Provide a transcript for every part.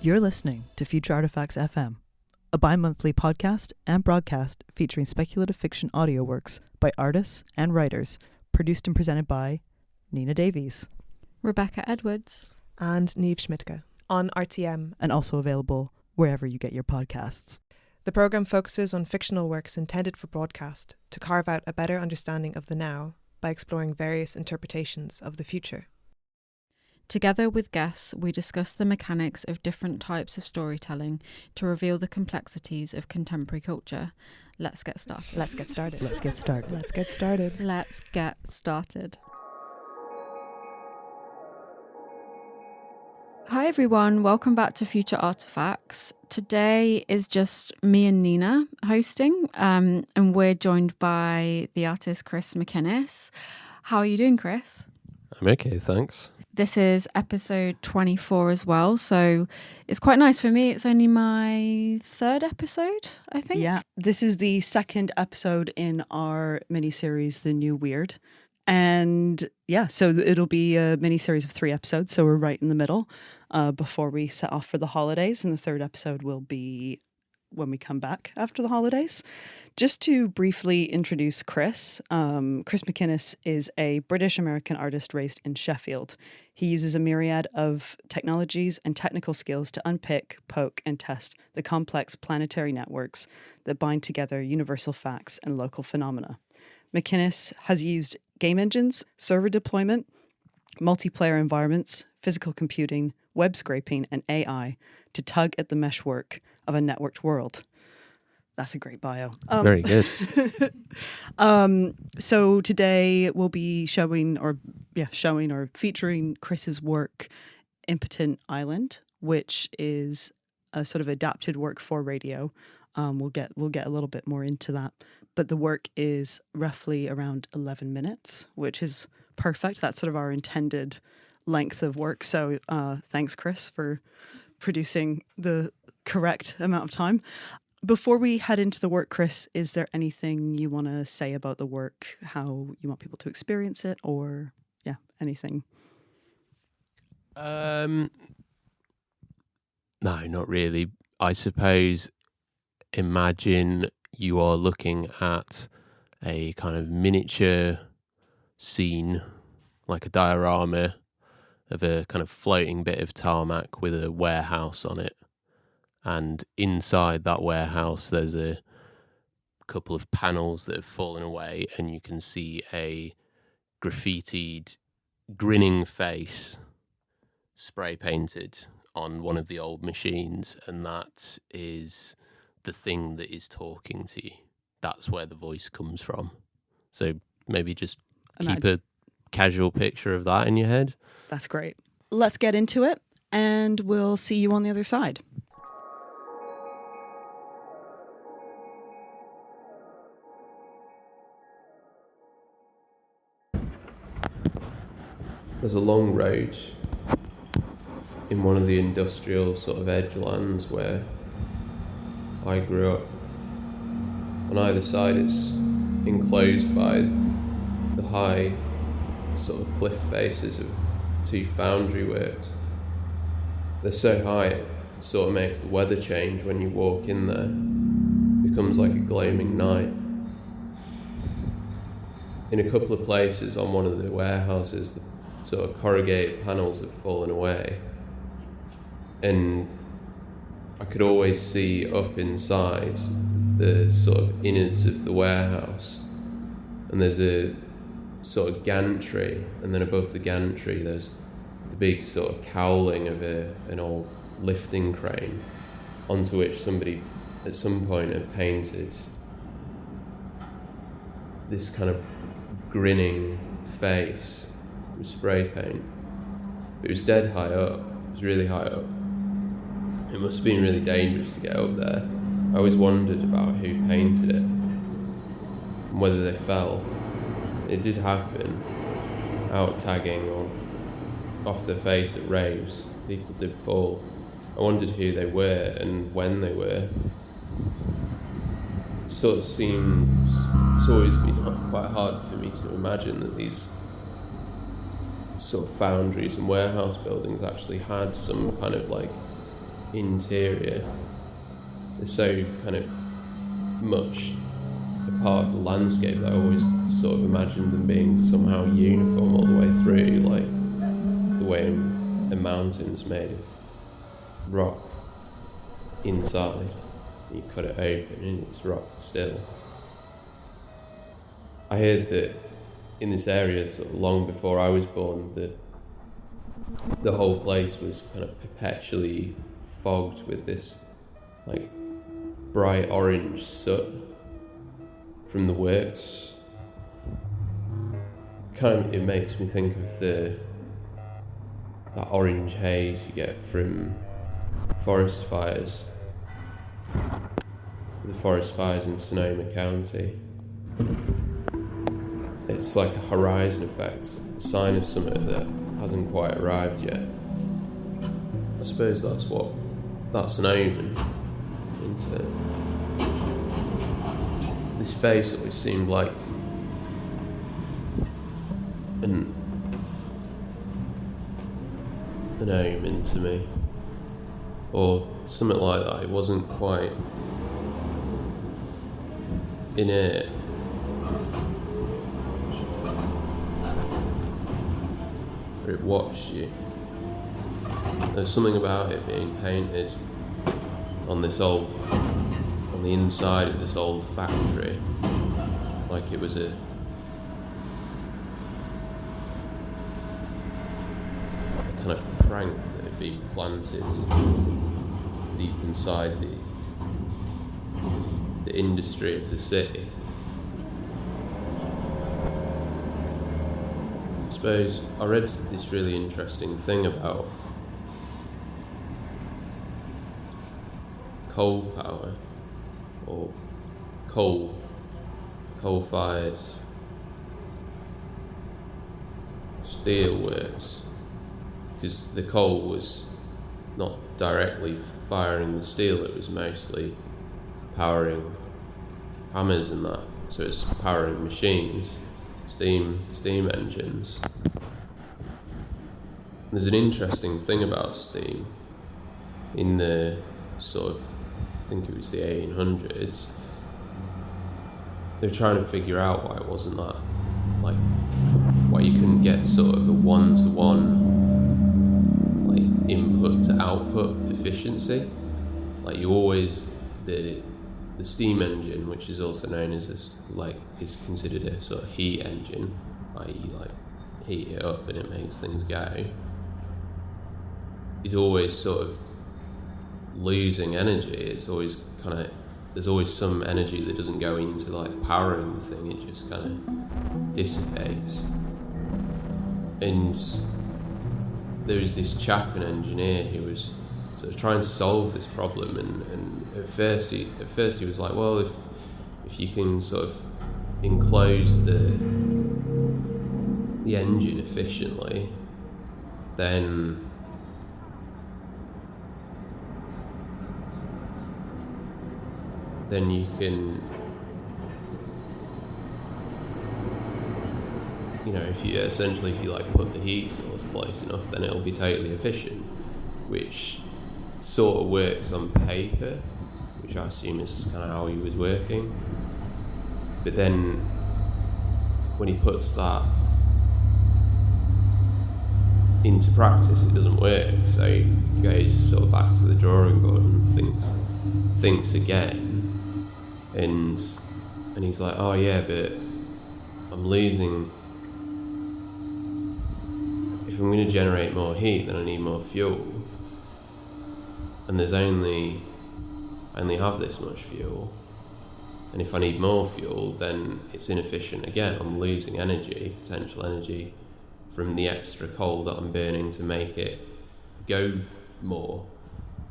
You're listening to Future Artifacts FM, a bi-monthly podcast and broadcast featuring speculative fiction audio works by artists and writers, produced and presented by Nina Davies, Rebecca Edwards, and Niamh Schmidtke on RTM, and also available wherever you get your podcasts. The programme focuses on fictional works intended for broadcast to carve out a better understanding of the now by exploring various interpretations of the future. Together with guests, we discuss the mechanics of different types of storytelling to reveal the complexities of contemporary culture. Let's get started. Let's get started. Let's get started. Let's get started. Let's get started. Hi everyone, welcome back to Future Artifacts. Today is just me and Nina hosting, and we're joined by the artist Chris Macinnes. How are you doing, Chris? I'm okay, thanks. This is episode 24 as well, so it's quite nice for me. It's only my third episode, I think. Yeah, this is the second episode in our miniseries, The New Weird. And yeah, so it'll be a mini-series of 3 episodes, so we're right in the middle before we set off for the holidays, and the third episode will be when we come back after the holidays. Just to briefly introduce Chris, Chris Macinnes is a British-American artist raised in Sheffield. He uses a myriad of technologies and technical skills to unpick, poke, and test the complex planetary networks that bind together universal facts and local phenomena. Macinnes has used game engines, server deployment, multiplayer environments, physical computing, web scraping, and AI to tug at the meshwork of a networked world. That's a great bio. Very good. So today we'll be showing or featuring Chris's work, Impotent Island, which is a sort of adapted work for radio. We'll get a little bit more into that, but the work is roughly around 11 minutes, which is perfect. That's sort of our intended length of work. So thanks, Chris, for producing the correct amount of time. Before we head into the work, Chris, is there anything you want to say about the work, how you want people to experience it, or anything? No, not really. I suppose imagine you are looking at a kind of miniature scene, like a diorama of a kind of floating bit of tarmac with a warehouse on it. And inside that warehouse, there's a couple of panels that have fallen away, and you can see a graffitied, grinning face spray painted on one of the old machines, and that is the thing that is talking to you. That's where the voice comes from. So maybe just keep a casual picture of that in your head. That's great. Let's get into it, and we'll see you on the other side. There's a long road in one of the industrial sort of edgelands where I grew up. On either side it's enclosed by the high sort of cliff faces of 2 foundry works. They're so high it sort of makes the weather change when you walk in there. It becomes like a gloaming night. In a couple of places on one of the warehouses, the sort of corrugated panels have fallen away, and I could always see up inside the sort of innards of the warehouse, and there's a sort of gantry, and then above the gantry there's the big sort of cowling of an old lifting crane onto which somebody at some point had painted this kind of grinning face with spray paint. It was dead high up. It was really high up. It must have been really dangerous to get up there. I always wondered about who painted it and whether they fell. It did happen. Out tagging or off the face at raves, people did fall. I wondered who they were and when they were. It sort of seems, it's always been quite hard for me to imagine that these sort of foundries and warehouse buildings actually had some kind of like interior, they're so kind of much a part of the landscape that I always sort of imagined them being somehow uniform all the way through, like the way a mountain's made of rock inside. You cut it open and it's rock still. I heard that in this area, sort of long before I was born, that the whole place was kind of perpetually fogged with this like bright orange soot from the works. It makes me think of that orange haze you get from forest fires. The forest fires in Sonoma County. It's like a horizon effect, a sign of something that hasn't quite arrived yet. I suppose that's an omen into this face always seemed like an omen to me, or something like that. It wasn't quite inert. But it watched you. There's something about it being painted on the inside of this old factory, like it was a kind of prank that had been planted deep inside the industry of the city. I suppose I read this really interesting thing about coal power, or coal-fired steel works, because the coal was not directly firing the steel, it was mostly powering hammers and that, so it's powering machines, steam engines. There's an interesting thing about steam in the sort of, I think it was the 1800s, they were trying to figure out why it wasn't that, like, why you couldn't get sort of a one-to-one like input to output efficiency. Like you always, the steam engine, which is also known as is considered a sort of heat engine, i.e. like heat it up and it makes things go, is always sort of losing energy. It's always there's always some energy that doesn't go into like powering the thing, it just kind of dissipates. And there was this chap, an engineer, who was sort of trying to solve this problem, and at first he was like, well, if you can sort of enclose the engine efficiently, then you can, if you like put the heat source close enough, then it'll be totally efficient, which sort of works on paper, which I assume is kind of how he was working. But then when he puts that into practice, it doesn't work, so he goes sort of back to the drawing board and thinks again. And he's like, oh yeah, but I'm losing. If I'm going to generate more heat, then I need more fuel. And I only have this much fuel. And if I need more fuel, then it's inefficient again. I'm losing energy, potential energy, from the extra coal that I'm burning to make it go more,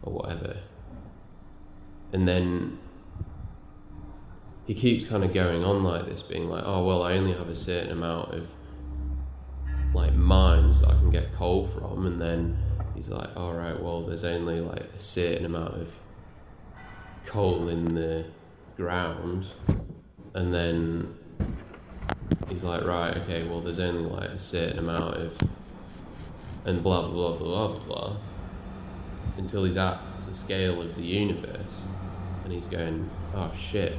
or whatever. And then he keeps kind of going on like this, being like, oh well, I only have a certain amount of like mines that I can get coal from, and then he's like, all right, well, there's only like a certain amount of coal in the ground, and then he's like, right, okay, well, there's only like a certain amount of, and blah blah blah blah blah, until he's at the scale of the universe, and he's going, oh shit,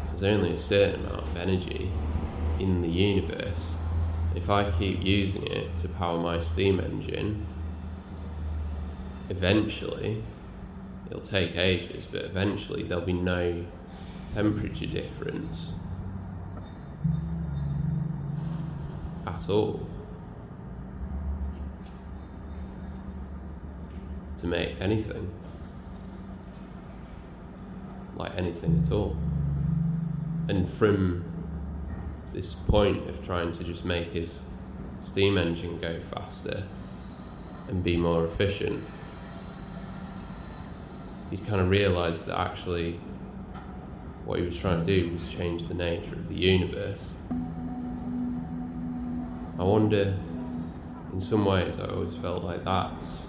there's only a certain amount of energy in the universe. If I keep using it to power my steam engine, eventually, it'll take ages, but eventually there'll be no temperature difference at all to make anything, like anything at all. And from this point of trying to just make his steam engine go faster and be more efficient, he kind of realised that actually what he was trying to do was change the nature of the universe. I wonder, in some ways I always felt like that's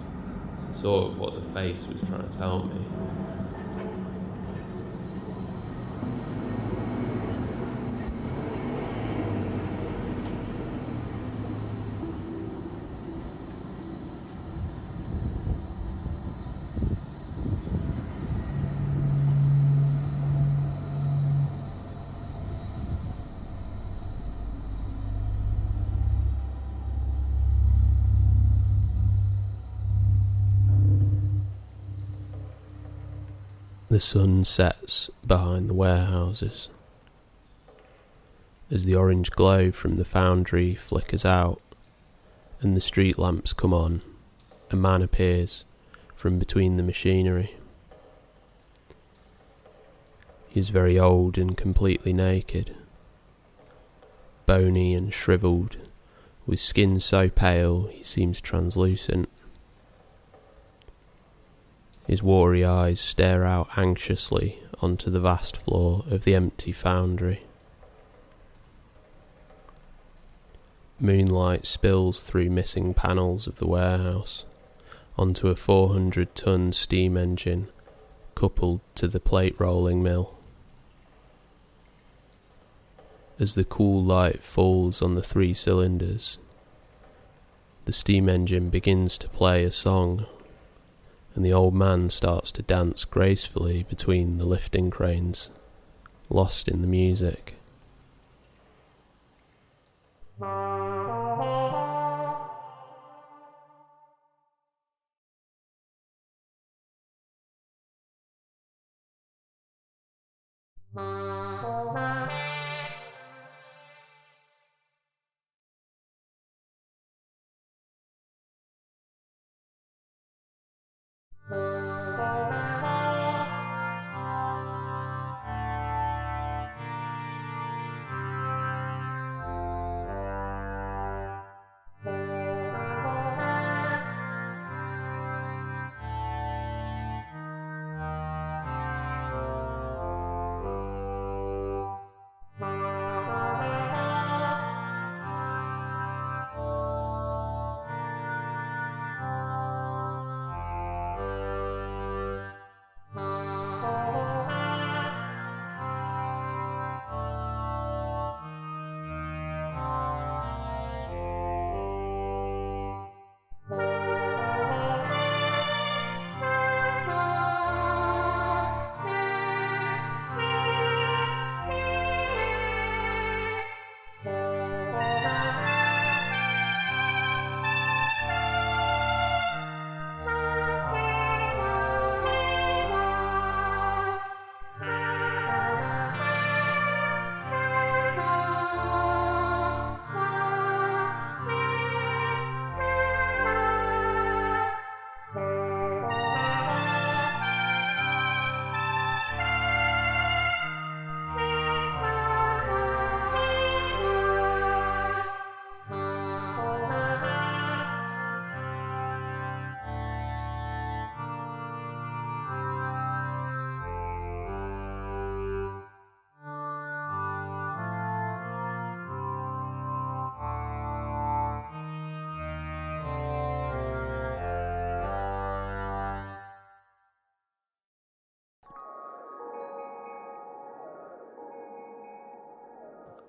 sort of what the face was trying to tell me. The sun sets behind the warehouses. As the orange glow from the foundry flickers out and the street lamps come on, a man appears from between the machinery. He is very old and completely naked, bony and shriveled, with skin so pale he seems translucent. His watery eyes stare out anxiously onto the vast floor of the empty foundry. Moonlight spills through missing panels of the warehouse onto a 400-ton steam engine coupled to the plate rolling mill. As the cool light falls on the 3 cylinders, the steam engine begins to play a song, and the old man starts to dance gracefully between the lifting cranes, lost in the music.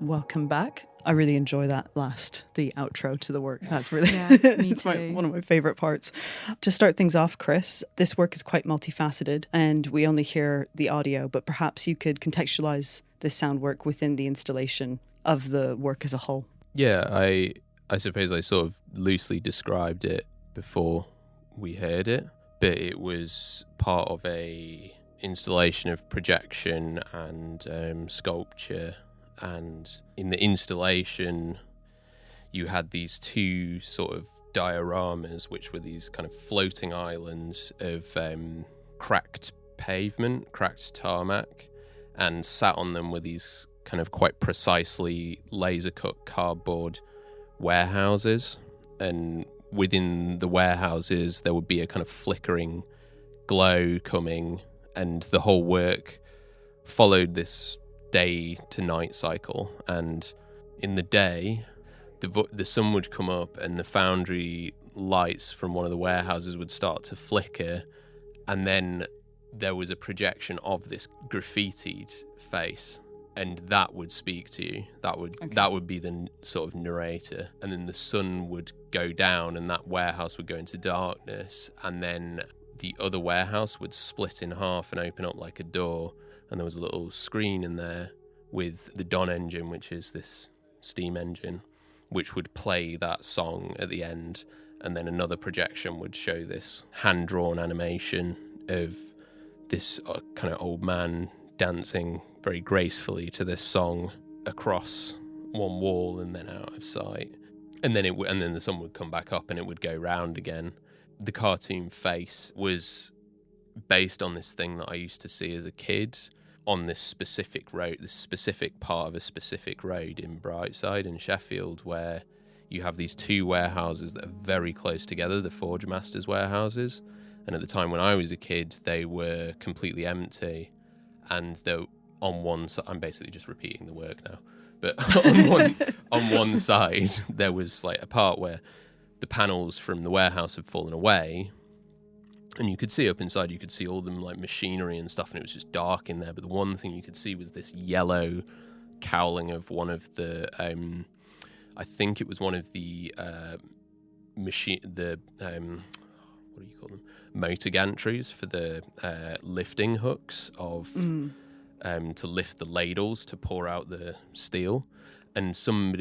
welcome back. I really enjoy that the outro to the work. That's really, Yeah, me it's too. one of my favourite parts. To start things off, Chris, this work is quite multifaceted and we only hear the audio, but perhaps you could contextualise this sound work within the installation of the work as a whole. Yeah, I suppose I sort of loosely described it before we heard it, but it was part of a installation of projection and sculpture. And in the installation, you had these two sort of dioramas, which were these kind of floating islands of cracked pavement, cracked tarmac, and sat on them were these kind of quite precisely laser-cut cardboard warehouses. And within the warehouses, there would be a kind of flickering glow coming, and the whole work followed this day to night cycle. And in the day, the sun would come up and the foundry lights from one of the warehouses would start to flicker, and then there was a projection of this graffitied face, and that would speak to you. That would be the sort of narrator. And then the sun would go down and that warehouse would go into darkness, and then the other warehouse would split in half and open up like a door, and there was a little screen in there with the Don engine, which is this steam engine, which would play that song at the end, and then another projection would show this hand-drawn animation of this kind of old man dancing very gracefully to this song across one wall and then out of sight. And then then the sun would come back up and it would go round again. The cartoon face was based on this thing that I used to see as a kid on this specific road, this specific part of a specific road in Brightside in Sheffield, where you have these two warehouses that are very close together, the Forge Masters warehouses. And at the time when I was a kid, they were completely empty. And they're on one side, I'm basically just repeating the work now, but on one side, there was like a part where the panels from the warehouse had fallen away, and you could see up inside, you could see all them like machinery and stuff, and it was just dark in there. But the one thing you could see was this yellow cowling of one of the, I think it was one of the what do you call them? Motor gantries for the lifting hooks of to lift the ladles to pour out the steel. And some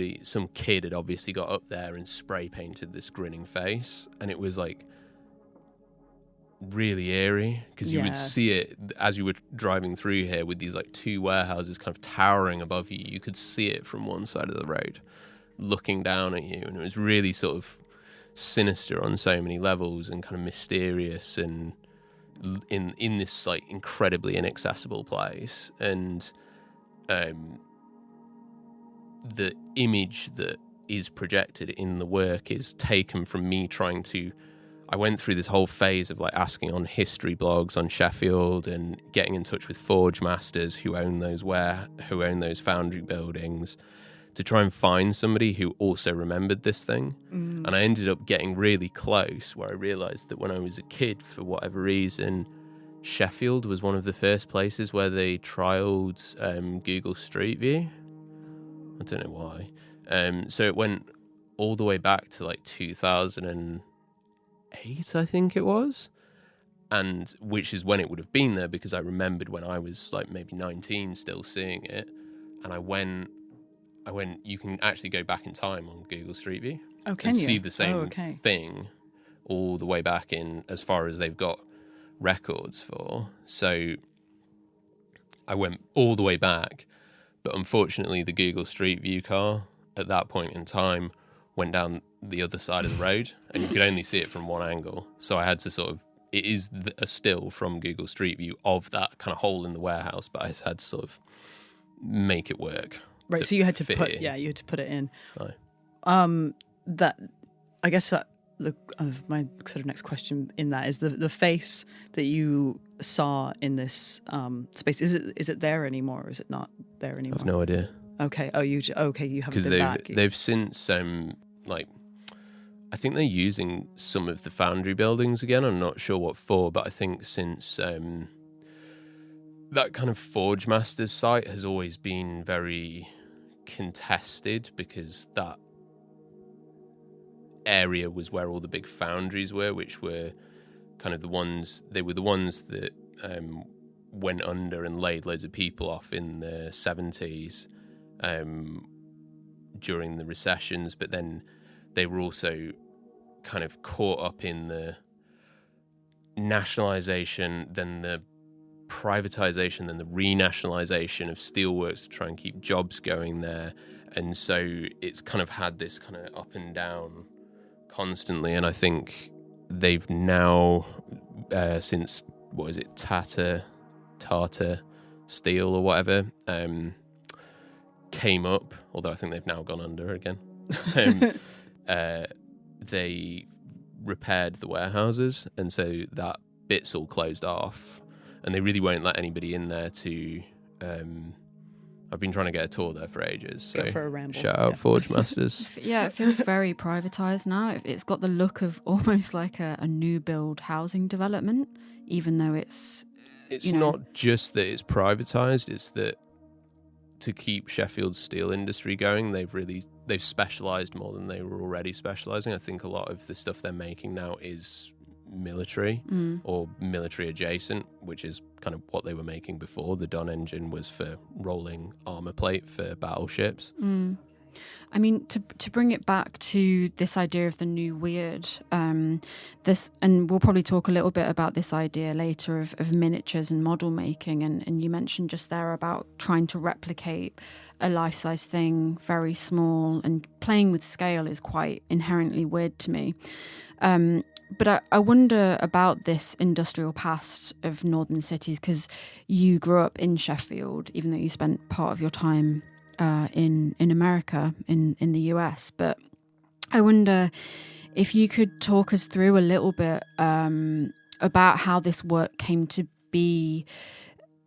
kid had obviously got up there and spray painted this grinning face, and it was like really eerie because you would see it as you were driving through here with these like two warehouses kind of towering above you. You could see it from one side of the road looking down at you, and it was really sort of sinister on so many levels and kind of mysterious and in this like incredibly inaccessible place. And the image that is projected in the work is taken from me I went through this whole phase of like asking on history blogs on Sheffield and getting in touch with Forge Masters who own those foundry buildings to try and find somebody who also remembered this thing. And I ended up getting really close, where I realised that when I was a kid, for whatever reason, Sheffield was one of the first places where they trialled Google Street View. I don't know why. So it went all the way back to like 2008, I think it was. And which is when it would have been there, because I remembered when I was like maybe 19 still seeing it. And I went, you can actually go back in time on Google Street View. Oh, can and you? see the same thing all the way back in as far as they've got records for. So I went all the way back, but unfortunately the Google Street View car at that point in time went down the other side of the road and you could only see it from one angle. So I had to sort of, it is a still from Google Street View of that kind of hole in the warehouse, but I just had to sort of make it work. Right, so you had to put it in. Right. That, I guess that my sort of next question in that is the face that you saw in this space. Is it there anymore, or is it not there anymore? I have no idea. Okay. Oh, you haven't been back. They've since I think they're using some of the foundry buildings again. I'm not sure what for, but I think since that kind of Forge Masters site has always been very contested because that area was where all the big foundries were, which were kind of the ones that went under and laid loads of people off in the 70s during the recessions, but then they were also kind of caught up in the nationalisation, then the privatisation, then the renationalisation of steelworks to try and keep jobs going there. And so it's kind of had this kind of up and down constantly. And I think they've now, since, what is it, Tata Steel or whatever, came up, although I think they've now gone under again. They repaired the warehouses, and so that bit's all closed off, and they really won't let anybody in there to I've been trying to get a tour there for ages, so go for a ramble. Shout out Forge Masters. Yeah, it feels very privatised now. It's got the look of almost like a new build housing development, even though it's not just that it's privatised, it's that to keep Sheffield's steel industry going, they've specialised more than they were already specialising. I think a lot of the stuff they're making now is military or military adjacent, which is kind of what they were making before. The Don engine was for rolling armour plate for battleships. I mean, to bring it back to this idea of the new weird, and we'll probably talk a little bit about this idea later of miniatures and model making, and you mentioned just there about trying to replicate a life-size thing, very small, and playing with scale is quite inherently weird to me. But I wonder about this industrial past of northern cities, because you grew up in Sheffield, even though you spent part of your time in America, in the US. But I wonder if you could talk us through a little bit about how this work came to be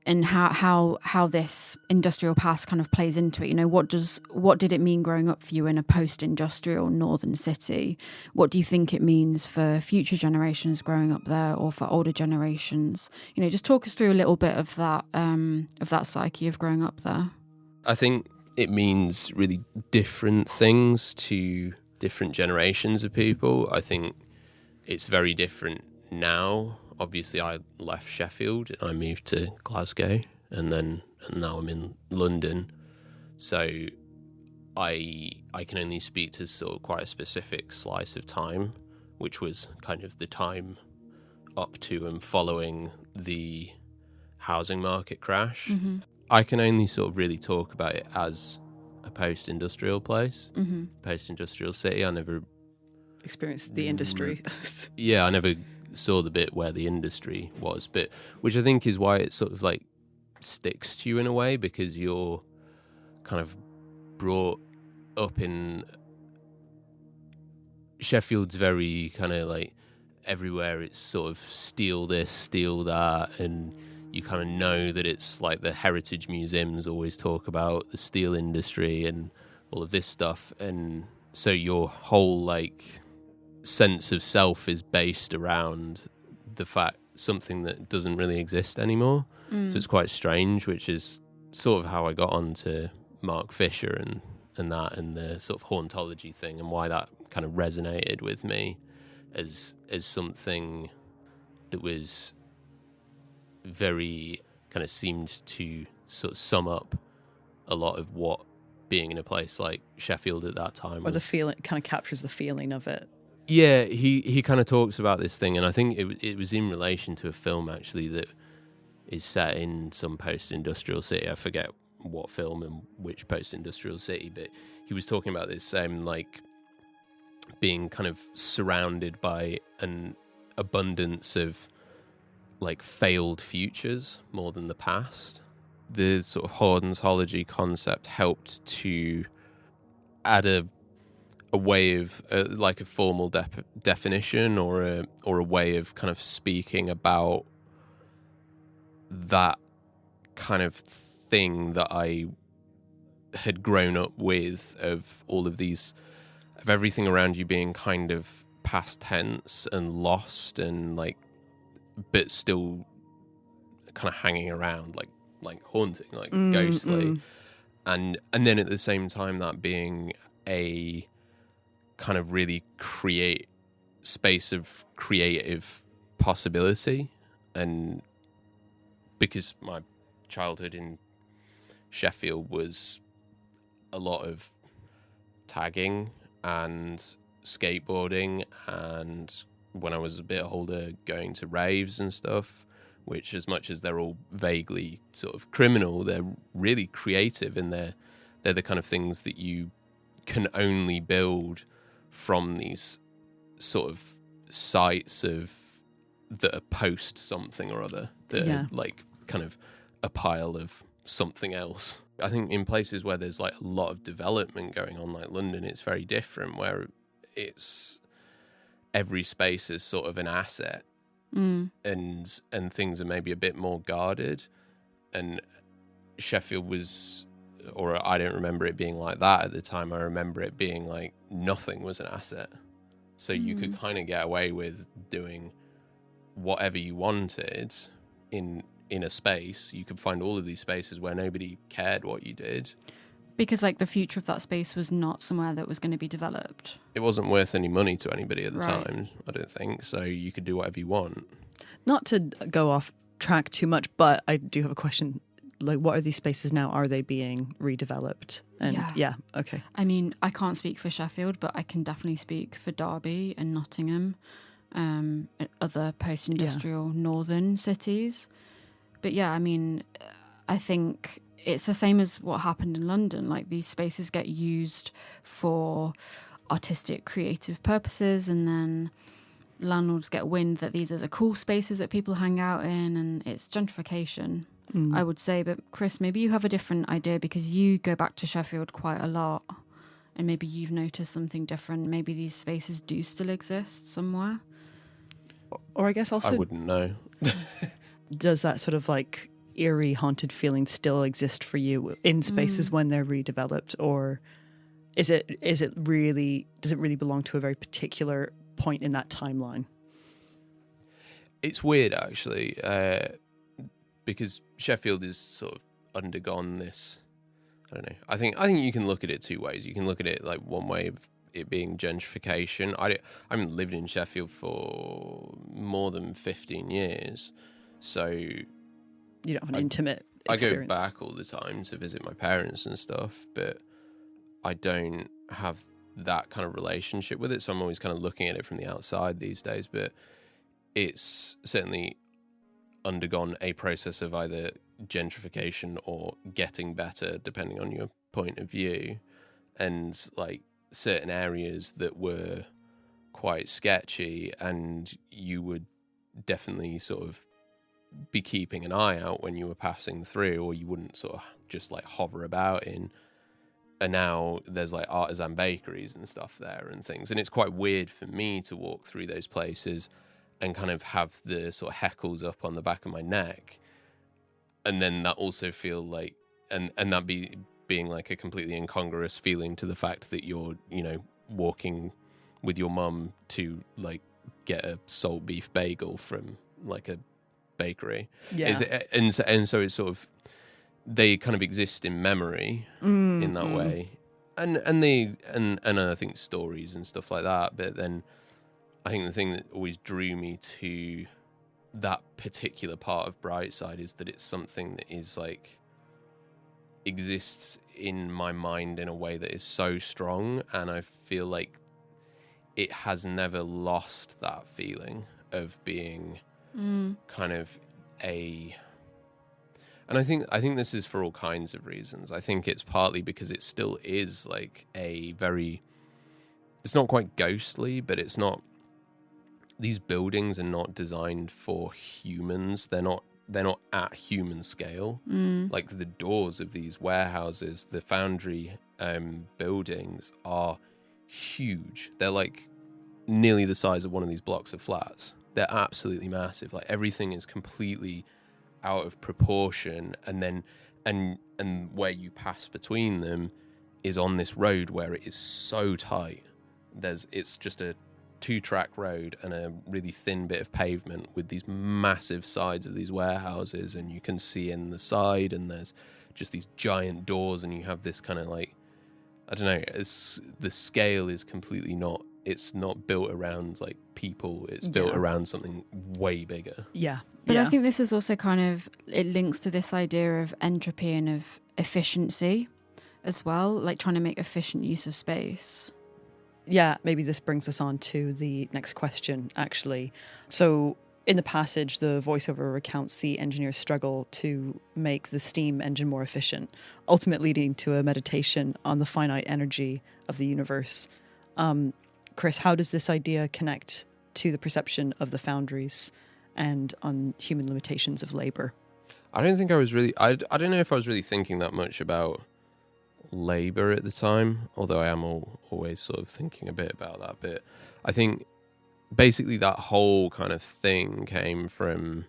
and how this industrial past kind of plays into it. You know, what did it mean growing up for you in a post-industrial northern city? What do you think it means for future generations growing up there, or for older generations? You know, just talk us through a little bit of that psyche of growing up there. I think it means really different things to different generations of people. I think it's very different now. Obviously, I left Sheffield and I moved to Glasgow, and now I'm in London. So I can only speak to sort of quite a specific slice of time, which was kind of the time up to and following the housing market crash. Mm-hmm. I can only sort of really talk about it as a post-industrial place, Mm-hmm. post-industrial city. I never experienced the industry. I never saw the bit where the industry was, but which I think is why it sort of like sticks to you in a way, because you're kind of brought up in Sheffield's very kind of like everywhere it's sort of steal this, steal that, and you kind of know that it's like the heritage museums always talk about the steel industry and all of this stuff, and so your whole like sense of self is based around the fact something that doesn't really exist anymore. So it's quite strange, which is sort of how I got onto Mark Fisher and that, and the sort of hauntology thing, and why that kind of resonated with me as something that was very kind of seemed to sort of sum up a lot of what being in a place like Sheffield at that time was. Or the feeling, kind of captures the feeling of it. Yeah, he kind of talks about this thing, and I think it was in relation to a film actually that is set in some post-industrial city. I forget what film and which post-industrial city, but he was talking about this like being kind of surrounded by an abundance of like failed futures more than the past. The sort of hauntology concept helped to add a way of like a formal definition or a way of kind of speaking about that kind of thing that I had grown up with, of all of these, of everything around you being kind of past tense and lost and like, but still kind of hanging around, like haunting, like ghostly. and then at the same time that being a kind of really space of creative possibility. And because my childhood in Sheffield was a lot of tagging and skateboarding, and when I was a bit older going to raves and stuff, which, as much as they're all vaguely sort of criminal, they're really creative, and they're the kind of things that you can only build from these sort of sites that are post something or other, that are like kind of a pile of something else. I think in places where there's like a lot of development going on, like London, it's very different, where it's every space is sort of an asset. And things are maybe a bit more guarded. And Sheffield was, or I don't remember it being like that at the time. I remember it being like nothing was an asset, so you could kind of get away with doing whatever you wanted in a space. You could find all of these spaces where nobody cared what you did, because like the future of that space was not somewhere that was going to be developed. It wasn't worth any money to anybody at the time, I don't think. So you could do whatever you want. Not to go off track too much, but I do have a question. Like, what are these spaces now? Are they being redeveloped? And okay. I mean, I can't speak for Sheffield, but I can definitely speak for Derby and Nottingham, and other post-industrial northern cities. But yeah, I mean, I think it's the same as what happened in London. Like, these spaces get used for artistic, creative purposes, and then landlords get wind that these are the cool spaces that people hang out in, and it's gentrification, I would say. But Chris, maybe you have a different idea, because you go back to Sheffield quite a lot, and maybe you've noticed something different. Maybe these spaces do still exist somewhere. Or I guess also, I wouldn't know. Does that sort of like eerie, haunted feeling still exist for you in spaces when they're redeveloped, or does it really belong to a very particular point in that timeline? It's weird, actually, because Sheffield has sort of undergone this. I don't know. I think you can look at it two ways. You can look at it like one way of it being gentrification. I haven't lived in Sheffield for more than 15 years, so you don't have an intimate experience. I go back all the time to visit my parents and stuff, but I don't have that kind of relationship with it, so I'm always kind of looking at it from the outside these days. But it's certainly undergone a process of either gentrification or getting better, depending on your point of view. And like certain areas that were quite sketchy, and you would definitely sort of be keeping an eye out when you were passing through, or you wouldn't sort of just like hover about in. And now there's like artisan bakeries and stuff there and things. And it's quite weird for me to walk through those places and kind of have the sort of heckles up on the back of my neck. And then that also feel like, and that being like a completely incongruous feeling to the fact that you're, walking with your mum to like get a salt beef bagel from like a bakery. Yeah. And so it's sort of, they kind of exist in memory in that way, and I think stories and stuff like that. But then I think the thing that always drew me to that particular part of Brightside is that it's something that is like exists in my mind in a way that is so strong, and I feel like it has never lost that feeling of being kind of a. And I think this is for all kinds of reasons. I think it's partly because it still is like a very, it's not quite ghostly, but it's not, these buildings are not designed for humans. They're not at human scale. Like the doors of these warehouses, the foundry buildings are huge. They're like nearly the size of one of these blocks of flats. They're absolutely massive. Like everything is completely out of proportion, and then and where you pass between them is on this road where it is so tight. It's just a 2-track road and a really thin bit of pavement with these massive sides of these warehouses, and you can see in the side, and there's just these giant doors, and you have this kind of like, I don't know, the scale is completely not, it's not built around like people, it's built around something way bigger. Yeah. But I think this is also kind of, it links to this idea of entropy and of efficiency as well, like trying to make efficient use of space. Yeah, maybe this brings us on to the next question, actually. So in the passage, the voiceover recounts the engineer's struggle to make the steam engine more efficient, ultimately leading to a meditation on the finite energy of the universe. Chris, how does this idea connect to the perception of the foundries and on human limitations of labour? I don't think I was really, I don't know if I was really thinking that much about labour at the time, although I am always sort of thinking a bit about that bit. I think basically that whole kind of thing came from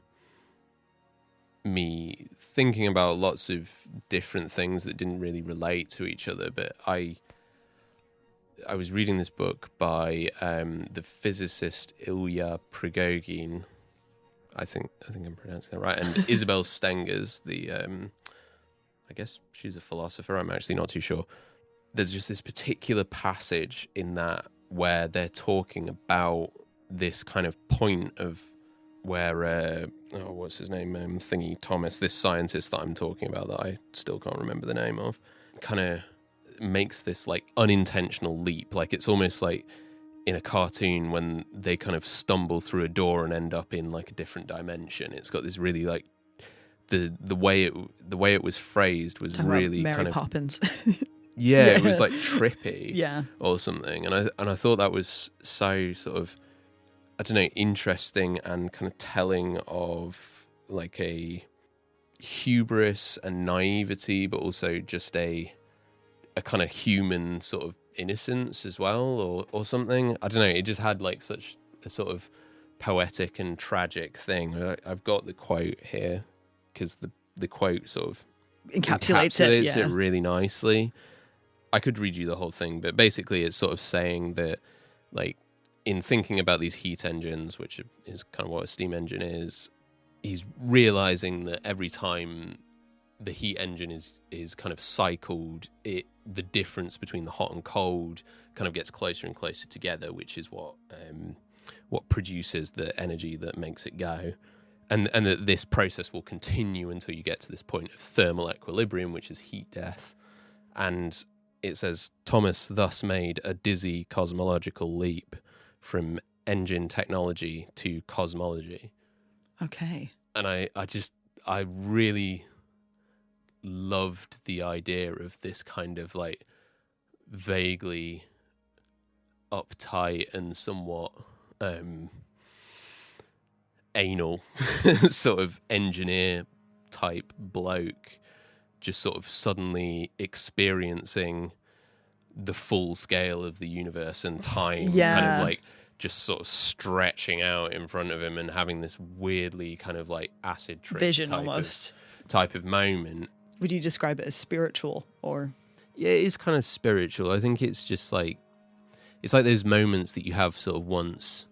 me thinking about lots of different things that didn't really relate to each other, but I was reading this book by the physicist Ilya Prigogine. I think I'm pronouncing that right. And Isabel Stengers, I guess she's a philosopher. I'm actually not too sure. There's just this particular passage in that where they're talking about this kind of point of where, what's his name? Thingy Thomas, this scientist that I'm talking about that I still can't remember the name of, kind of makes this like unintentional leap. Like it's almost like in a cartoon when they kind of stumble through a door and end up in like a different dimension. It's got this really like the way it was phrased was Talking really about Mary kind of Poppins. yeah, it was like trippy, Yeah, or something. And I thought that was so sort of, I don't know, interesting and kind of telling of like a hubris and naivety, but also just a kind of human sort of innocence as well, or something. I don't know. It just had like such a sort of poetic and tragic thing. I've got the quote here because the quote sort of encapsulates it. Yeah. it really nicely. I could read you the whole thing, but basically it's sort of saying that, like, in thinking about these heat engines, which is kind of what a steam engine is, he's realizing that every time the heat engine is kind of cycled, the difference between the hot and cold kind of gets closer and closer together, which is what produces the energy that makes it go. And that this process will continue until you get to this point of thermal equilibrium, which is heat death. And it says, Thomas thus made a dizzy cosmological leap from engine technology to cosmology. Okay. And I really loved the idea of this kind of like vaguely uptight and somewhat anal sort of engineer type bloke just sort of suddenly experiencing the full scale of the universe and time, kind of like just sort of stretching out in front of him and having this weirdly kind of like acid trip vision almost type of moment. Would you describe it as spiritual or? Yeah, it is kind of spiritual. I think it's just like, it's like those moments that you have sort of once,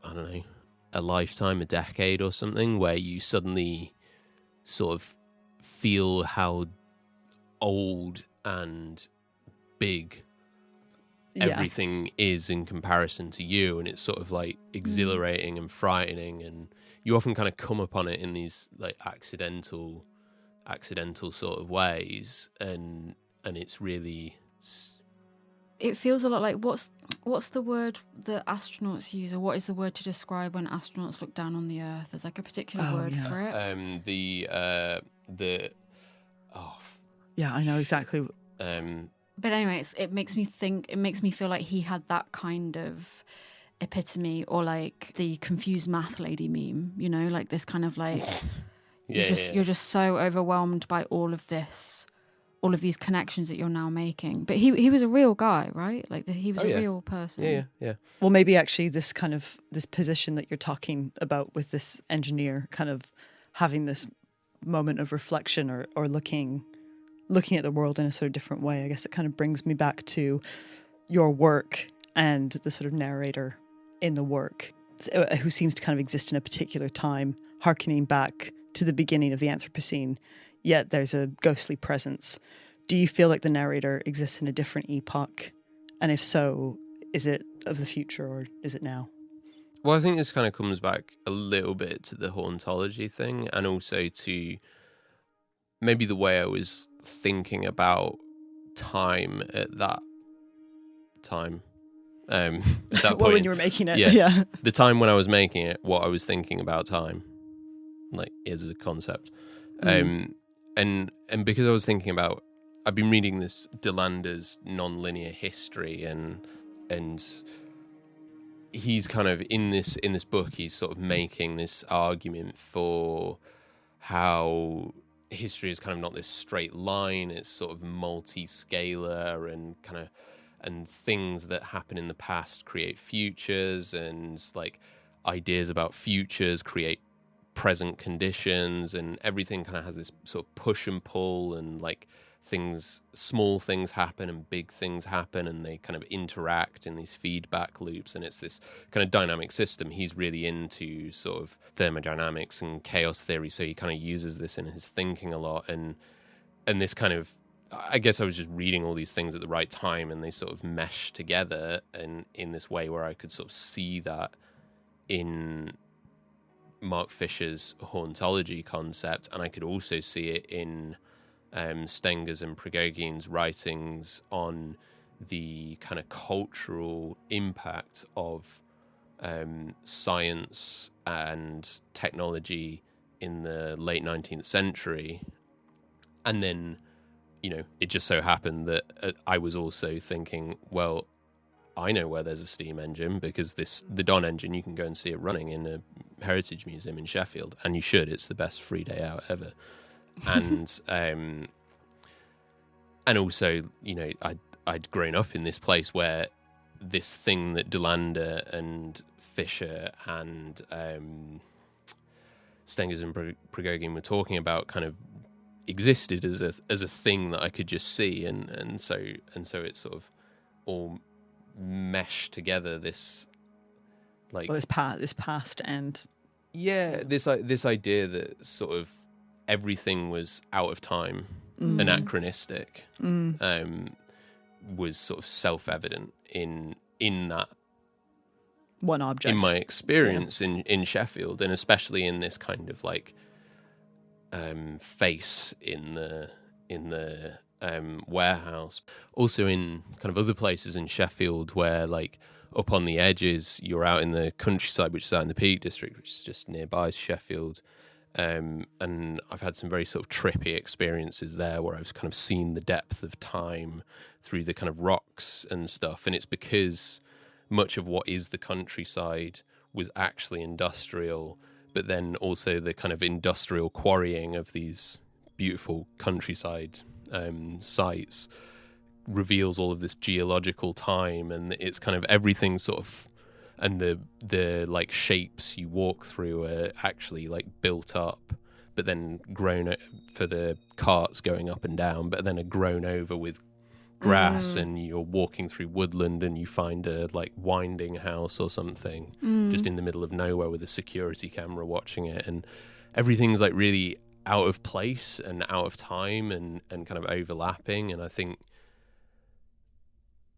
I don't know, a lifetime, a decade or something, where you suddenly sort of feel how old and big everything is in comparison to you, and it's sort of like exhilarating and frightening, and you often kind of come upon it in these like accidental sort of ways, and it's really, it feels a lot like what's the word that astronauts use, or what is the word to describe when astronauts look down on the Earth? There's like a particular word for it. Yeah, I know exactly. But anyway, it makes me think. It makes me feel like he had that kind of epitome, or like the confused math lady meme. You know, like this kind of like you're just so overwhelmed by all of these connections that you're now making. But he was a real guy, right? Like he was a real person. Yeah. Well, maybe actually this position that you're talking about with this engineer kind of having this moment of reflection or looking at the world in a sort of different way. I guess it kind of brings me back to your work and the sort of narrator in the work who seems to kind of exist in a particular time, harkening back to the beginning of the Anthropocene. yet there's a ghostly presence. Do you feel like the narrator exists in a different epoch? And if so, is it of the future or is it now? Well, I think this kind of comes back a little bit to the hauntology thing, and also to maybe the way I was thinking about time at that time. At that Well, point, when you were making it, yeah. yeah. The time when I was making it, what I was thinking about time, like, is a concept. And because I was thinking about, I've been reading this Delander's nonlinear history, and he's kind of in this book, he's sort of making this argument for how history is kind of not this straight line, it's sort of multi-scalar, and things that happen in the past create futures, and like ideas about futures create present conditions, and everything kind of has this sort of push and pull, and like small things happen and big things happen, and they kind of interact in these feedback loops, and it's this kind of dynamic system. He's really into sort of thermodynamics and chaos theory, so he kind of uses this in his thinking a lot, and this kind of, I guess I was just reading all these things at the right time, and they sort of mesh together, and in this way where I could sort of see that in Mark Fisher's hauntology concept, and I could also see it in Stenger's and Prigoghine's writings on the kind of cultural impact of science and technology in the late 19th century. And then, you know, it just so happened that I was also thinking, well, I know where there's a steam engine, because the Don engine, you can go and see it running in a heritage museum in Sheffield, and you should. It's the best free day out ever. And also, you know, I'd grown up in this place where this thing that Delander and Fisher and Stengers and Prigogine were talking about kind of existed as a thing that I could just see, and so it sort of all meshed together. This, like, Well, this past and this idea that sort of everything was out of time, anachronistic, was sort of self-evident in that one object. In my experience in Sheffield, and especially in this kind of like face in the warehouse. Also in kind of other places in Sheffield where, like, up on the edges, you're out in the countryside, which is out in the Peak District, which is just nearby Sheffield. And I've had some very sort of trippy experiences there where I've kind of seen the depth of time through the kind of rocks and stuff. And it's because much of what is the countryside was actually industrial, but then also the kind of industrial quarrying of these beautiful countryside sites reveals all of this geological time, and it's kind of everything sort of, and the like shapes you walk through are actually like built up, but then grown for the carts going up and down, but then are grown over with grass, and you're walking through woodland and you find a like winding house or something just in the middle of nowhere with a security camera watching it, and everything's like really out of place and out of time and kind of overlapping. And I think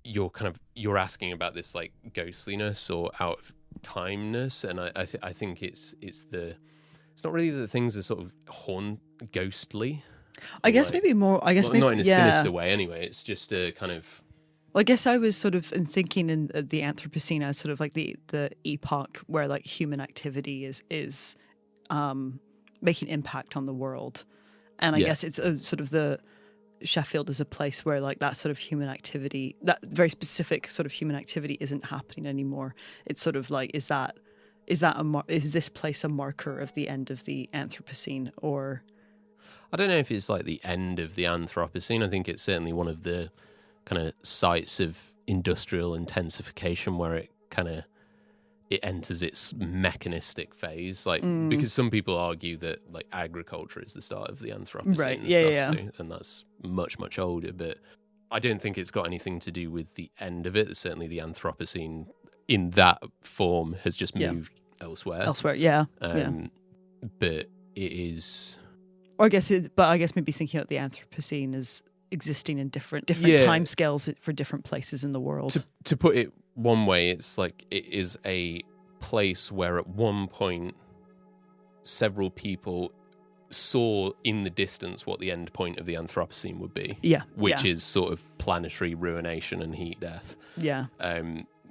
you're asking about this like ghostliness or out of timeness, and I think it's not really that things are sort of ghostly. I guess like, maybe more. I guess well, maybe not in a sinister way. Anyway, it's just a kind of. Well, I guess I was sort of thinking in the Anthropocene as sort of like the epoch where like human activity is making impact on the world, and I guess it's sort of the Sheffield is a place where like that sort of human activity, that very specific sort of human activity, isn't happening anymore. It's sort of like is this place a marker of the end of the Anthropocene, or? I don't know if it's like the end of the Anthropocene. I think it's certainly one of the kind of sites of industrial intensification where it enters its mechanistic phase. Like because some people argue that like agriculture is the start of the Anthropocene, right? And Yeah. So, and that's much older. But I don't think it's got anything to do with the end of it. Certainly, the Anthropocene in that form has just moved elsewhere. Yeah. But it is. Or I guess maybe thinking about the Anthropocene as existing in different Yeah. time scales for different places in the world. To put it one way, it's like it is a place where at one point several people saw in the distance what the end point of the Anthropocene would be. Yeah. Which is sort of planetary ruination and heat death. Yeah.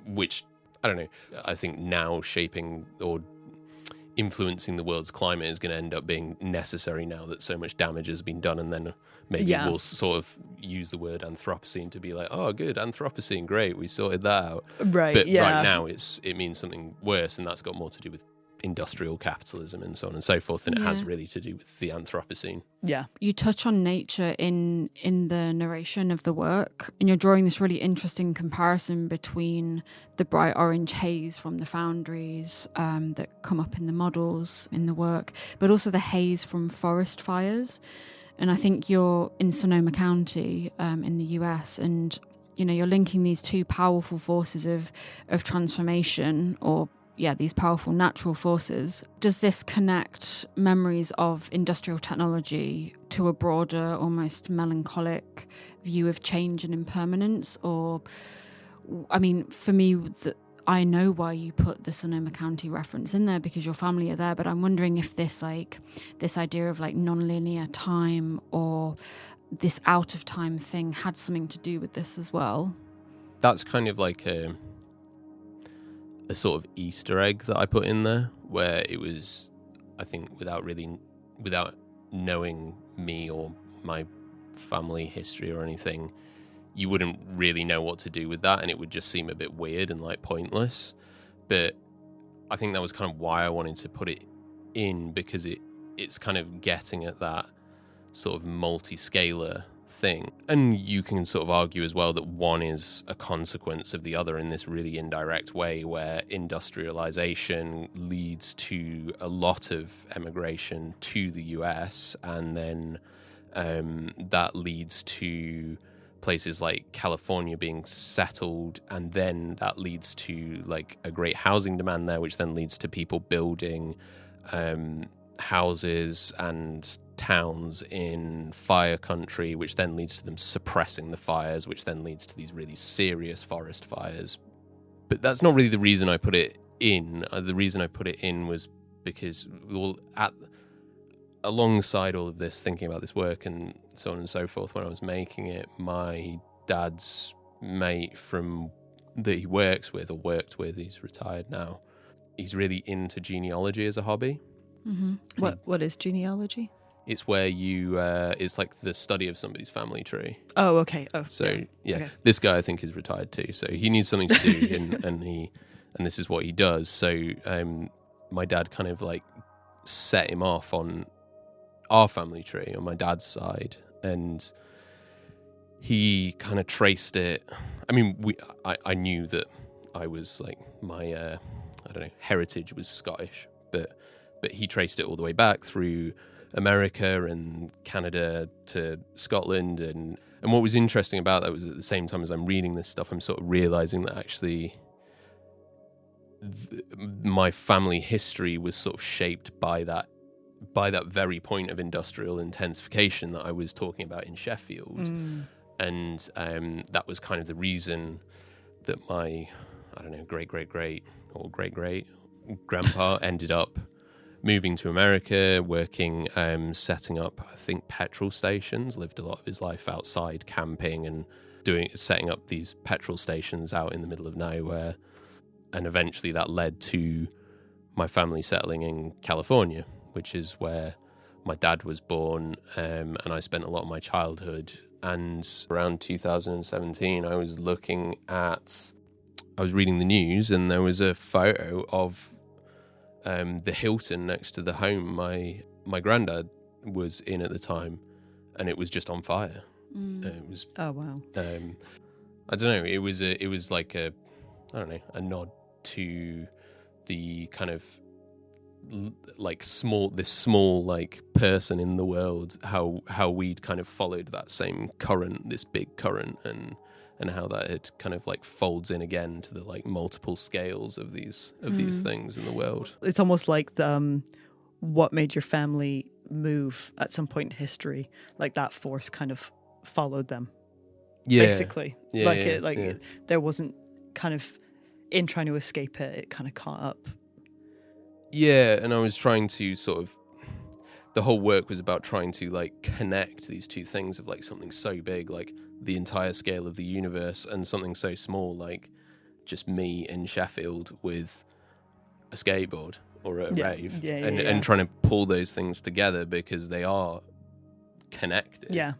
Which, I don't know, I think now shaping or influencing the world's climate is going to end up being necessary now that so much damage has been done, and then maybe we'll sort of use the word Anthropocene to be like, oh, good, Anthropocene, great, we sorted that out. Right, but right now it means something worse, and that's got more to do with industrial capitalism and so on and so forth than it has really to do with the Anthropocene. Yeah. You touch on nature in the narration of the work, and you're drawing this really interesting comparison between the bright orange haze from the foundries that come up in the models in the work, but also the haze from forest fires. And I think you're in Sonoma County in the US, and you're linking these two powerful forces of transformation, or these powerful natural forces. Does this connect memories of industrial technology to a broader, almost melancholic view of change and impermanence? Or, I mean, for me, I know why you put the Sonoma County reference in there, because your family are there, but I'm wondering if this idea of non-linear time or this out of time thing had something to do with this as well. That's kind of like a sort of Easter egg that I put in there, where it was, I think, without knowing me or my family history or anything, you wouldn't really know what to do with that, and it would just seem a bit weird and pointless. But I think that was kind of why I wanted to put it in, because it's kind of getting at that sort of multi-scalar thing. And you can sort of argue as well that one is a consequence of the other in this really indirect way, where industrialization leads to a lot of emigration to the US, and then that leads to places like California being settled, and then that leads to a great housing demand there, which then leads to people building houses and towns in fire country, which then leads to them suppressing the fires, which then leads to these really serious forest fires. But that's not really the reason I put it in. The reason I put it in was because alongside all of this, thinking about this work and so on and so forth, when I was making it, my dad's mate that he worked with, he's retired now, he's really into genealogy as a hobby. Mm-hmm. What is genealogy? It's where you, it's like the study of somebody's family tree. Oh, okay. Oh, so yeah. Okay. This guy I think is retired too, so he needs something to do, and this is what he does. So my dad kind of set him off on our family tree on my dad's side, and he kind of traced it. I mean, I knew that I was my heritage was Scottish, but he traced it all the way back through America and Canada to Scotland, and what was interesting about that was at the same time as I'm reading this stuff, I'm sort of realizing that actually my family history was sort of shaped by that very point of industrial intensification that I was talking about in Sheffield. And that was kind of the reason that my great grandpa ended up moving to America, working, setting up, I think, petrol stations, lived a lot of his life outside camping and setting up these petrol stations out in the middle of nowhere. And eventually that led to my family settling in California, which is where my dad was born, and I spent a lot of my childhood. And around 2017, I was reading the news, and there was a photo of the Hilton next to the home my granddad was in at the time, and it was just on fire. It was, oh wow. I don't know. It was like a nod to the kind of small person in the world, how we'd kind of followed that same current, this big current, and how that it kind of folds in again to the multiple scales of these things in the world. It's almost like what made your family move at some point in history, like that force kind of followed them. Yeah. Basically. Yeah. There wasn't kind of, in trying to escape it, it kind of caught up. Yeah, and I was trying to sort of, the whole work was about trying to like connect these two things of like something so big, like the entire scale of the universe, and something so small, like just me in Sheffield with a skateboard or a rave, and trying to pull those things together because they are connected. Yeah.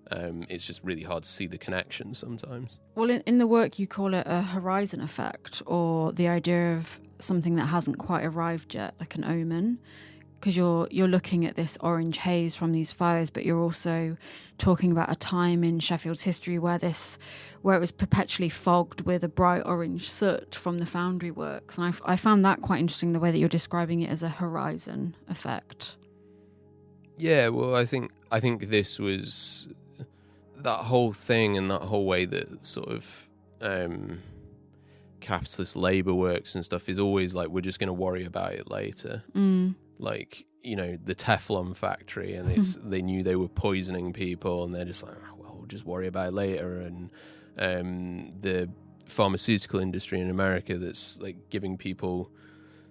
It's just really hard to see the connection sometimes. Well, in the work, you call it a horizon effect, or the idea of something that hasn't quite arrived yet, like an omen, because you're looking at this orange haze from these fires, but you're also talking about a time in Sheffield's history where it was perpetually fogged with a bright orange soot from the foundry works, and I found that quite interesting, the way that you're describing it as a horizon effect. Yeah, well, I think this was that whole thing, and that whole way that sort of capitalist labour works and stuff is always like, we're just going to worry about it later. Like, you know, the Teflon factory, and they knew they were poisoning people, and they're just like, oh, well, we'll just worry about it later. And the pharmaceutical industry in America that's like giving people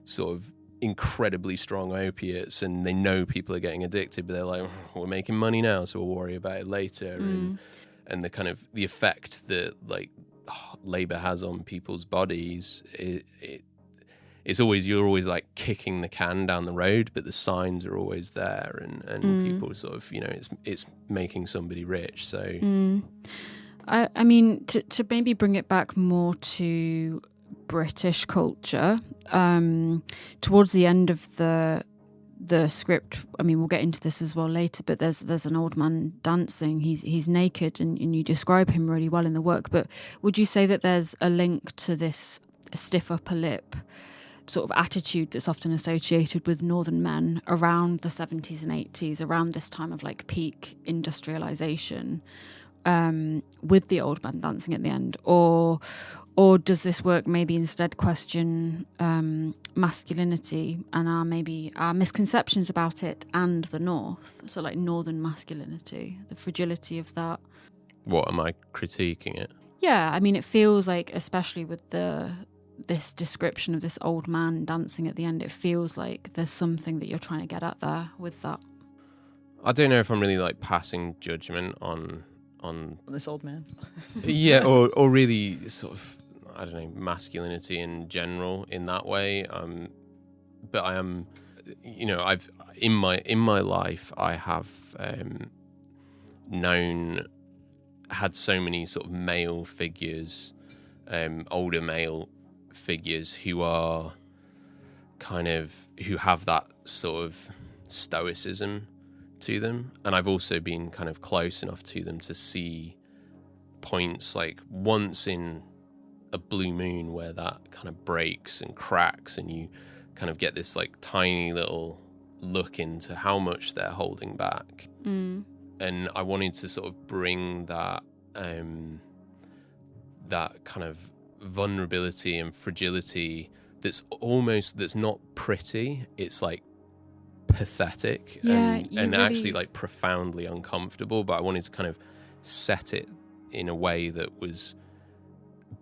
sort of incredibly strong opiates, and they know people are getting addicted, but they're like, we're making money now, so we'll worry about it later. And the kind of the effect that like labor has on people's bodies, it's always, you're always like kicking the can down the road, but the signs are always there, and people sort of, you know, it's making somebody rich. So I mean, to maybe bring it back more to British culture, towards the end of the script, I mean, we'll get into this as well later, but there's an old man dancing. He's naked, and you describe him really well in the work. But would you say that there's a link to this stiff upper lip sort of attitude that's often associated with northern men around the 70s and 80s, around this time of like peak industrialization, with the old man dancing at the end? Or does this work maybe instead question masculinity and our misconceptions about it and the North? So like northern masculinity, the fragility of that. What, am I critiquing it? Yeah, I mean, it feels like, especially with this description of this old man dancing at the end, it feels like there's something that you're trying to get at there with that. I don't know if I'm really like passing judgment on this old man. Yeah, or really sort of, I don't know, masculinity in general in that way. But I am, you know, I've in my life I have had so many sort of male figures, older male figures who are who have that sort of stoicism to them, and I've also been kind of close enough to them to see points like once in a blue moon where that kind of breaks and cracks, and you kind of get this like tiny little look into how much they're holding back. And I wanted to sort of bring that that kind of vulnerability and fragility that's not pretty, it's like pathetic, and really actually like profoundly uncomfortable, but I wanted to kind of set it in a way that was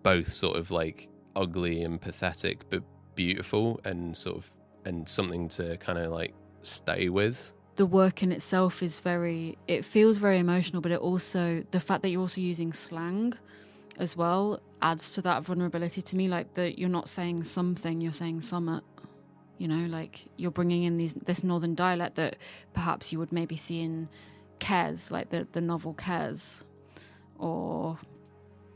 both sort of like ugly and pathetic but beautiful, and something to kind of like stay with. The work in itself is it feels very emotional, but it also, the fact that you're also using slang as well adds to that vulnerability to me, like that you're not saying something, you're saying summit. You know, like you're bringing in this northern dialect that perhaps you would maybe see in Kes, like the novel Kes, or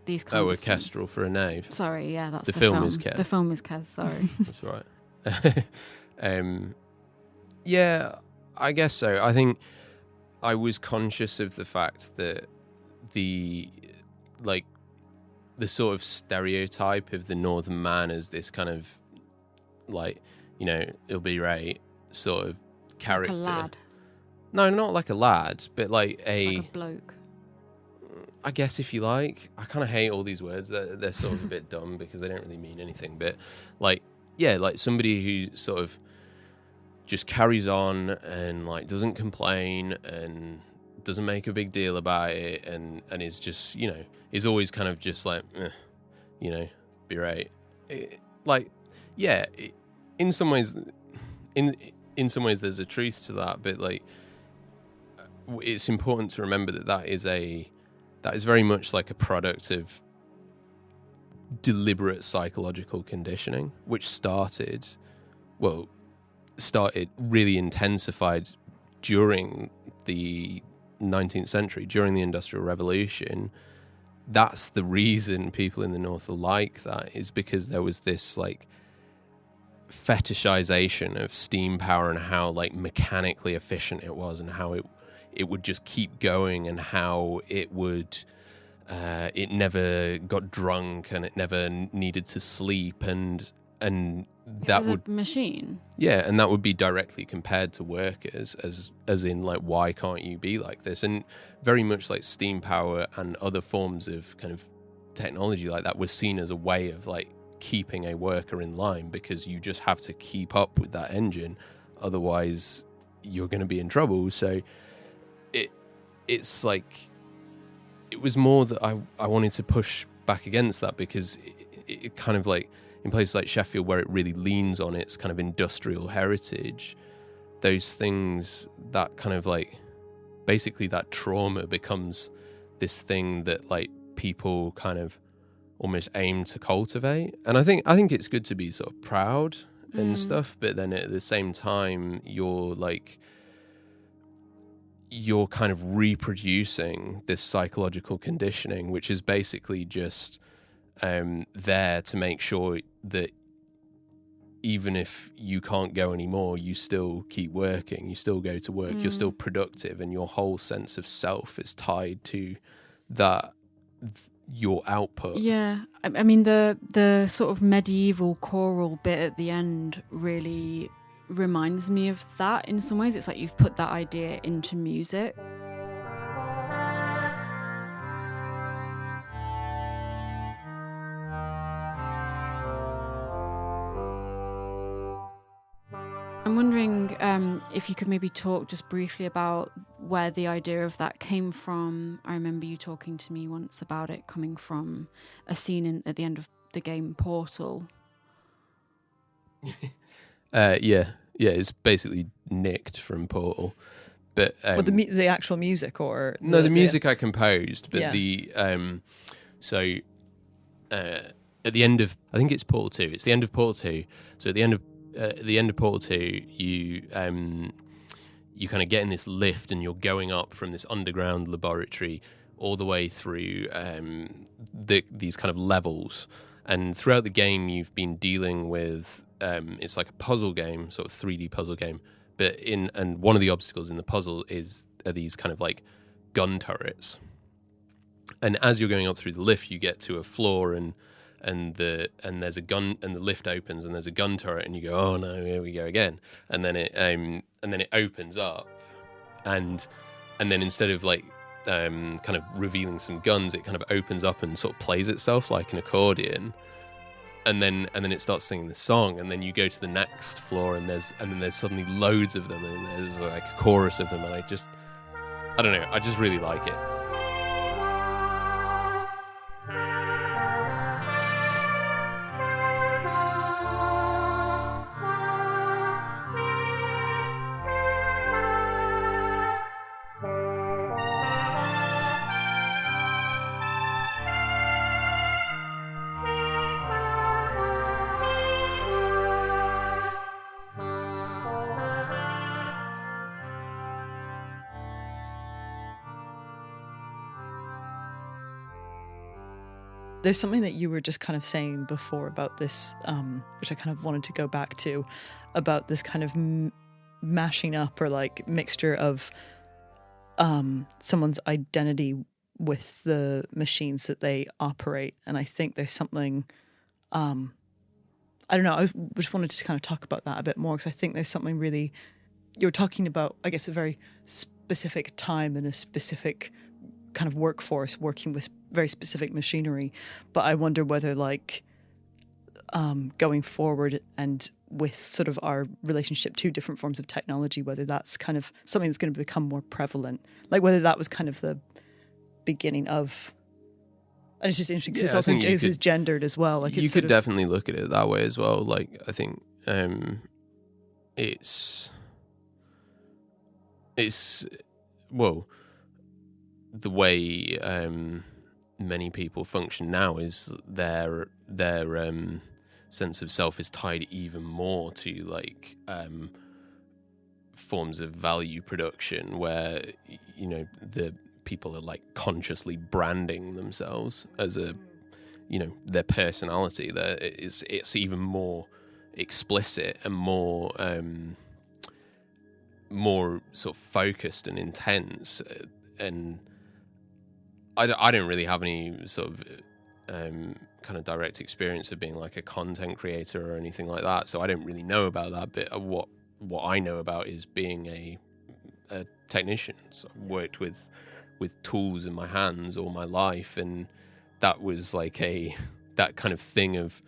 these kinds of Orchestral things. For a Knave. Sorry, yeah, that's the film. film is Kes. The film is Kes, sorry. That's right. Yeah, I guess so. I think I was conscious of the fact that the sort of stereotype of the northern man as this kind of like, you know, it'll be right sort of character. Like a lad. No, not like a lad, but like It's like a bloke. I guess, if you like. I kind of hate all these words. They're sort of a bit dumb because they don't really mean anything. But like, yeah, like somebody who sort of just carries on and like doesn't complain and doesn't make a big deal about it, and is just, you know, is always kind of just like, you know, be right. In some ways, in some ways, there's a truth to that, but like, it's important to remember that is very much like a product of deliberate psychological conditioning, which started really intensified during the 19th century, during the Industrial Revolution. That's the reason people in the North are like that, is because there was this like fetishization of steam power and how like mechanically efficient it was, and how it would just keep going, and how it would it never got drunk, and it never needed to sleep, and that would a machine. Yeah, and that would be directly compared to workers as in like, why can't you be like this? And very much like steam power and other forms of kind of technology like that was seen as a way of like keeping a worker in line, because you just have to keep up with that engine, otherwise you're going to be in trouble. So it's like, it was more that I wanted to push back against that, because it kind of like, in places like Sheffield, where it really leans on its kind of industrial heritage, those things, that kind of like, basically that trauma becomes this thing that like people kind of almost aim to cultivate. And I think it's good to be sort of proud and stuff, but then at the same time, you're kind of reproducing this psychological conditioning, which is basically just there to make sure that even if you can't go anymore, you still keep working, you still go to work, you're still productive, and your whole sense of self is tied to that, your output. Yeah, I mean the sort of medieval choral bit at the end really reminds me of that in some ways. It's like you've put that idea into music. I'm wondering if you could maybe talk just briefly about where the idea of that came from. I remember you talking to me once about it coming from a scene at the end of the game Portal. Yeah, it's basically nicked from Portal. But the actual music, or the music I composed, but yeah. At the end of, I think it's Portal 2. It's the end of Portal 2. So at the end of Portal 2, you kind of get in this lift, and you're going up from this underground laboratory all the way through these kind of levels. And throughout the game, you've been dealing with it's like a puzzle game, sort of 3D puzzle game. And one of the obstacles in the puzzle are these kind of like gun turrets. And as you're going up through the lift, you get to a floor, and there's a gun, and the lift opens, and there's a gun turret, and you go, oh no, here we go again. And then it opens up, and then instead of like kind of revealing some guns, it kind of opens up and sort of plays itself like an accordion. And then it starts singing the song, and then you go to the next floor, and there's suddenly loads of them, and there's like a chorus of them, and I just really like it. There's something that you were just kind of saying before about this, which I kind of wanted to go back to, about this kind of mashing up or like mixture of someone's identity with the machines that they operate. And I think there's something, I don't know, I just wanted to kind of talk about that a bit more, because I think there's something really, you're talking about, I guess, a very specific time and a specific kind of workforce working with very specific machinery. But I wonder whether like going forward and with sort of our relationship to different forms of technology, whether that's kind of something that's going to become more prevalent, like whether that was kind of the beginning of. And it's just interesting because it's gendered as well. Like you could definitely look at it that way as well. Like I think it's well, the way many people function now is their sense of self is tied even more to like forms of value production, where the people are like consciously branding themselves as their personality. It's even more explicit and more sort of focused and intense. And I don't really have any sort of kind of direct experience of being like a content creator or anything like that, so I don't really know about that. But what I know about is being a technician. So I've worked with tools in my hands all my life, and that was like that kind of thing of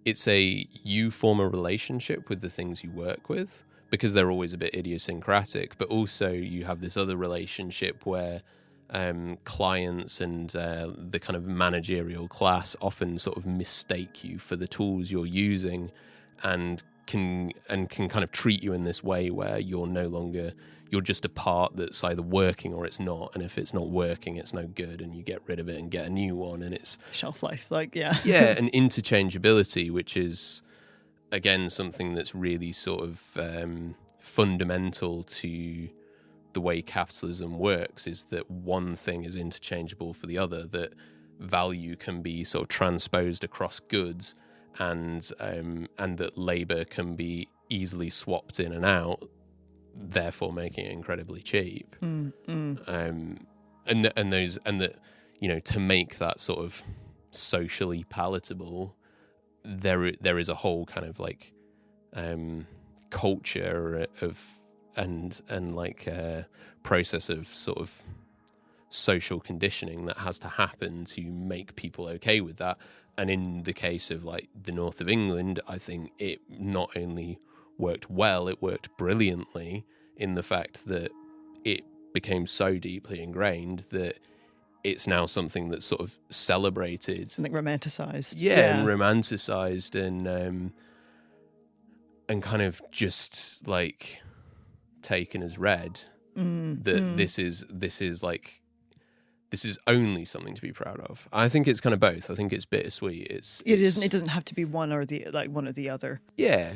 you form a relationship with the things you work with, because they're always a bit idiosyncratic, but also you have this other relationship where clients and the kind of managerial class often sort of mistake you for the tools you're using, and can kind of treat you in this way where you're just a part that's either working or it's not, and if it's not working, it's no good, and you get rid of it and get a new one, and it's shelf life, and interchangeability, which is again something that's really sort of fundamental to the way capitalism works, is that one thing is interchangeable for the other, that value can be sort of transposed across goods, and that labor can be easily swapped in and out, therefore making it incredibly cheap. To make that sort of socially palatable, there is a whole kind of like culture of and like process of sort of social conditioning that has to happen to make people okay with that. And in the case of like the north of England, I think it not only worked well, it worked brilliantly, in the fact that it became so deeply ingrained that it's now something that's sort of celebrated, something romanticized, and romanticized, and kind of just like taken as read, that this is only something to be proud of. I think it's kind of both. I think it's bittersweet. It doesn't have to be one or the other. Yeah,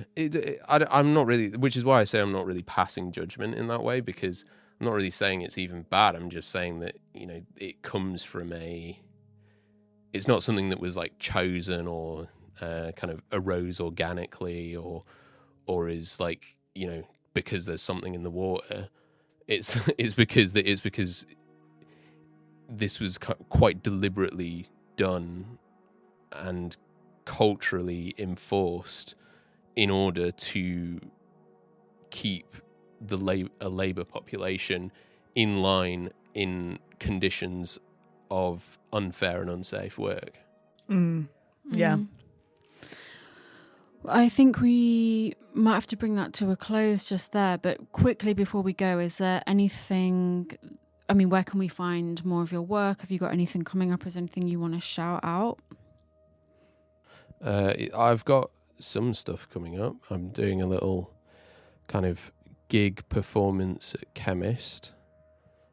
I'm not really, which is why I say I'm not really passing judgment in that way, because I'm not really saying it's even bad. I'm just saying that it comes from it's not something that was like chosen or kind of arose organically or is like because there's something in the water. It's because this was quite deliberately done and culturally enforced in order to keep a labour population in line in conditions of unfair and unsafe work. Yeah. I think we might have to bring that to a close just there, but quickly before we go, is there anything, where can we find more of your work? Have you got anything coming up? Is there anything you want to shout out? I've got some stuff coming up. I'm doing a little kind of gig performance at Chemist